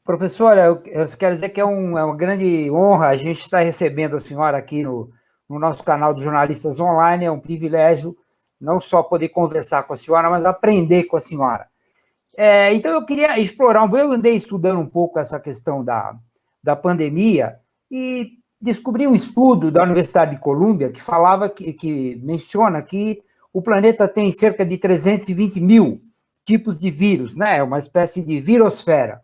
Professora, eu quero dizer que é uma grande honra a gente estar recebendo a senhora aqui no nosso canal de jornalistas online. É um privilégio não só poder conversar com a senhora, mas aprender com a senhora. Então, eu queria explorar, eu andei estudando um pouco essa questão da pandemia e descobri um estudo da Universidade de Colômbia que falava, que menciona que o planeta tem cerca de 320 mil tipos de vírus, né? É uma espécie de virosfera.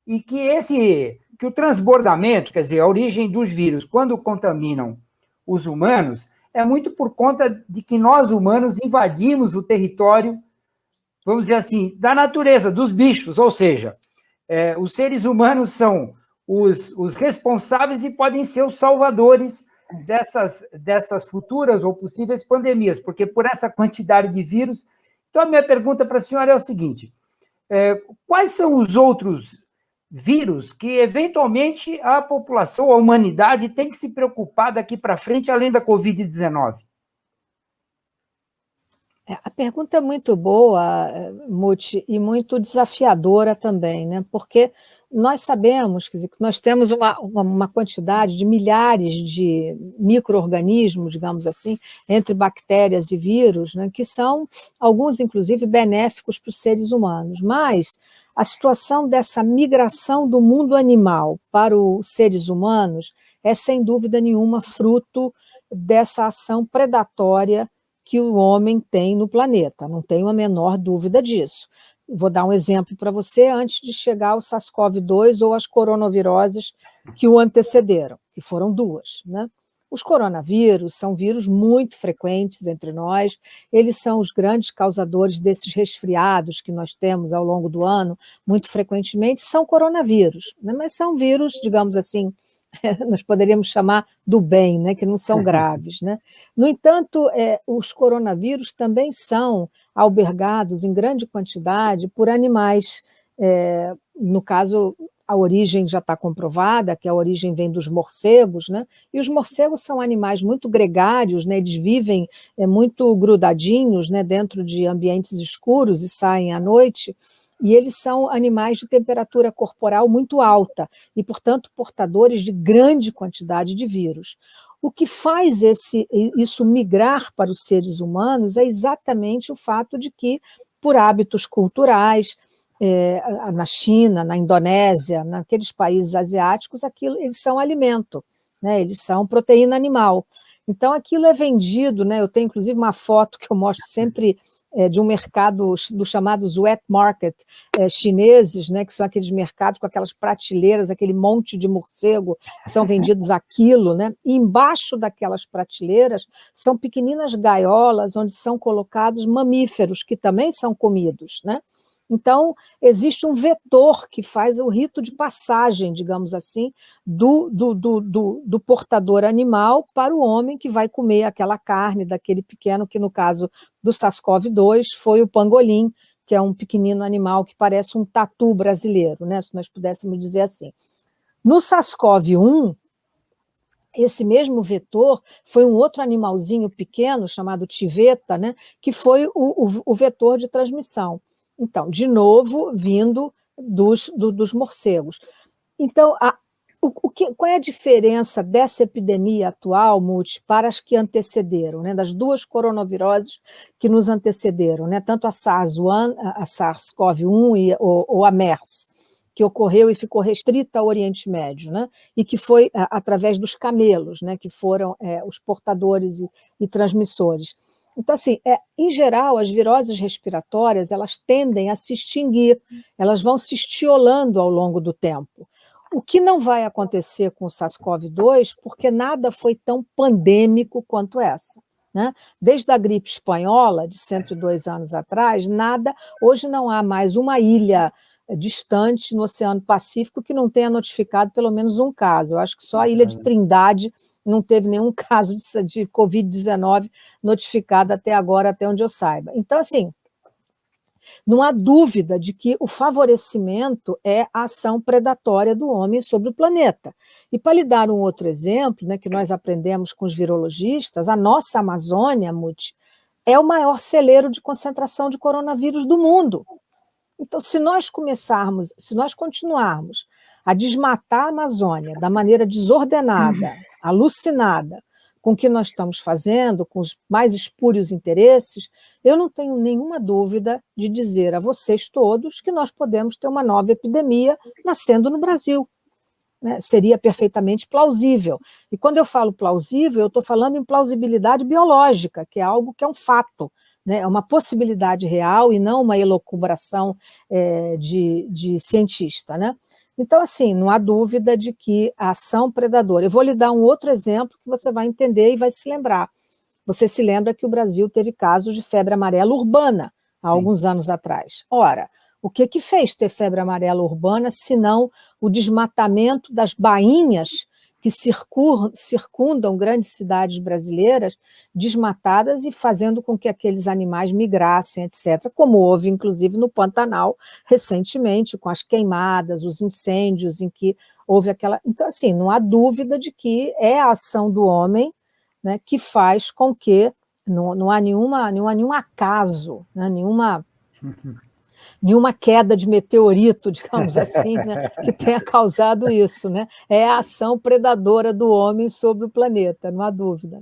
E que o transbordamento, quer dizer, a origem dos vírus, quando contaminam os humanos, é muito por conta de que nós, humanos, invadimos o território, vamos dizer assim, da natureza, dos bichos, ou seja, os seres humanos são os responsáveis e podem ser os salvadores dessas futuras ou possíveis pandemias, porque por essa quantidade de vírus. Então, a minha pergunta para a senhora é o seguinte: quais são os outros vírus que, eventualmente, a população, a humanidade, tem que se preocupar daqui para frente, além da Covid-19? A pergunta é muito boa, Muti, e muito desafiadora também, né? Porque nós sabemos, quer dizer, que nós temos uma quantidade de milhares de micro-organismos, digamos assim, entre bactérias e vírus, né, que são, alguns, inclusive, benéficos para os seres humanos. Mas a situação dessa migração do mundo animal para os seres humanos é, sem dúvida nenhuma, fruto dessa ação predatória que o homem tem no planeta, não tenho a menor dúvida disso. Vou dar um exemplo para você antes de chegar ao SARS-CoV-2 ou às coronaviroses que o antecederam, que foram duas, né? Os coronavírus são vírus muito frequentes entre nós, eles são os grandes causadores desses resfriados que nós temos ao longo do ano, muito frequentemente são coronavírus, né? Mas são vírus, digamos assim, nós poderíamos chamar do bem, né, que não são graves, né? No entanto, os coronavírus também são albergados em grande quantidade por animais. No caso, a origem já está comprovada, que a origem vem dos morcegos, né? E os morcegos são animais muito gregários, né? Eles vivem muito grudadinhos, né, dentro de ambientes escuros e saem à noite. E eles são animais de temperatura corporal muito alta e, portanto, portadores de grande quantidade de vírus. O que faz isso migrar para os seres humanos é exatamente o fato de que, por hábitos culturais, na China, na Indonésia, naqueles países asiáticos, eles são alimento, né? Eles são proteína animal. Então, aquilo é vendido, né? Eu tenho, inclusive, uma foto que eu mostro sempre de um mercado dos chamados wet market chineses, né, que são aqueles mercados com aquelas prateleiras, aquele monte de morcego que são vendidos a quilo, né? E embaixo daquelas prateleiras são pequeninas gaiolas onde são colocados mamíferos que também são comidos, né? Então, existe um vetor que faz o rito de passagem, digamos assim, do portador animal para o homem que vai comer aquela carne daquele pequeno, que no caso do SARS-CoV-2 foi o pangolim, que é um pequenino animal que parece um tatu brasileiro, né, se nós pudéssemos dizer assim. No SARS-CoV-1, esse mesmo vetor foi um outro animalzinho pequeno, chamado tiveta, né, que foi o vetor de transmissão. Então, de novo, vindo dos morcegos. Então, qual é a diferença dessa epidemia atual, Muti, para as que antecederam, né, das duas coronaviroses que nos antecederam, né, tanto a SARS-CoV-1 ou a MERS, que ocorreu e ficou restrita ao Oriente Médio, né, e que foi através dos camelos, né, que foram os portadores e transmissores. Então, assim, em geral, as viroses respiratórias, elas tendem a se extinguir, elas vão se estiolando ao longo do tempo. O que não vai acontecer com o SARS-CoV-2, porque nada foi tão pandêmico quanto essa, né? Desde a gripe espanhola, de 102 anos atrás, hoje não há mais uma ilha distante no Oceano Pacífico que não tenha notificado pelo menos um caso. Eu acho que só a ilha de Trindade não teve nenhum caso de Covid-19 notificado até agora, até onde eu saiba. Então, assim, não há dúvida de que o favorecimento é a ação predatória do homem sobre o planeta. E para lhe dar um outro exemplo, né, que nós aprendemos com os virologistas, a nossa Amazônia, Muti, é o maior celeiro de concentração de coronavírus do mundo. Então, se nós continuarmos a desmatar a Amazônia da maneira desordenada, alucinada, com o que nós estamos fazendo, com os mais espúrios interesses, eu não tenho nenhuma dúvida de dizer a vocês todos que nós podemos ter uma nova epidemia nascendo no Brasil. Né? Seria perfeitamente plausível. E quando eu falo plausível, eu estou falando em plausibilidade biológica, que é algo que é um fato, né? É uma possibilidade real e não uma elucubração de cientista. Né? Então, assim, não há dúvida de que a ação predadora... Eu vou lhe dar um outro exemplo que você vai entender e vai se lembrar. Você se lembra que o Brasil teve casos de febre amarela urbana há alguns anos atrás. Ora, o que fez ter febre amarela urbana, senão o desmatamento das bainhas que circundam grandes cidades brasileiras, desmatadas e fazendo com que aqueles animais migrassem, etc., como houve, inclusive, no Pantanal, recentemente, com as queimadas, os incêndios em que houve aquela... Então, assim, não há dúvida de que é a ação do homem, né, que faz com que não há nenhum acaso, né, nenhuma queda de meteorito, digamos assim, né, que tenha causado isso. Né? É a ação predadora do homem sobre o planeta, não há dúvida.